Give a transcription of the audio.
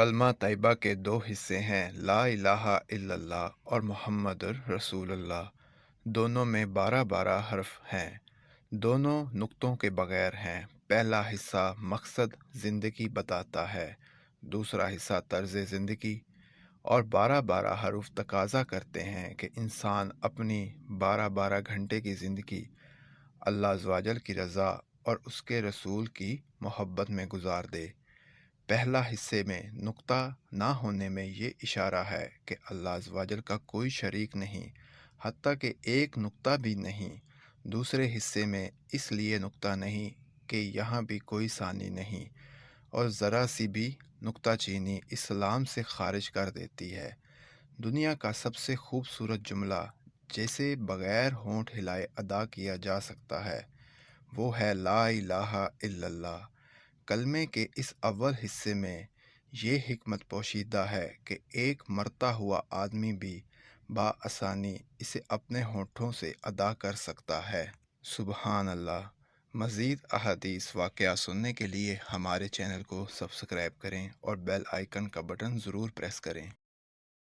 कलमा तैयबा के दो हिस्से हैं, ला इलाहा इल्लल्लाह और मुहम्मदुर रसूलुल्लाह। दोनों में 12-12 हर्फ हैं। दोनों नुक्तों के बगैर हैं। पहला हिस्सा मकसद ज़िंदगी बताता है, दूसरा हिस्सा तर्ज ज़िंदगी। और 12-12 हर्फ तकाजा करते हैं कि इंसान अपनी 12-12 घंटे की ज़िंदगी अल्लाह अज़्ज़वजल की रज़ा और उसके रसूल की मोहब्बत में गुजार दे। पहला हिस्से में नुक्ता ना होने में ये इशारा है कि अल्लाह अज़्ज़वजल का कोई शरीक नहीं, हत्ता कि एक नुक्ता भी नहीं। दूसरे हिस्से में इसलिए नुक्ता नहीं कि यहाँ भी कोई सानी नहीं, और ज़रा सी भी नुक्ता चीनी इस्लाम से खारिज कर देती है। दुनिया का सबसे खूबसूरत जुमला जैसे बग़ैर होंठ हिलाए अदा किया जा सकता है, वो है ला इलाहा इल्लल्लाह। कलमे के इस अव्वल हिस्से में ये हिकमत पोशीदा है कि एक मरता हुआ आदमी भी बाआसानी इसे अपने होठों से अदा कर सकता है। सुबहान अल्लाह। मज़ीद अहादीस वाक़या सुनने के लिए हमारे चैनल को सब्सक्राइब करें और बेल आइकन का बटन ज़रूर प्रेस करें।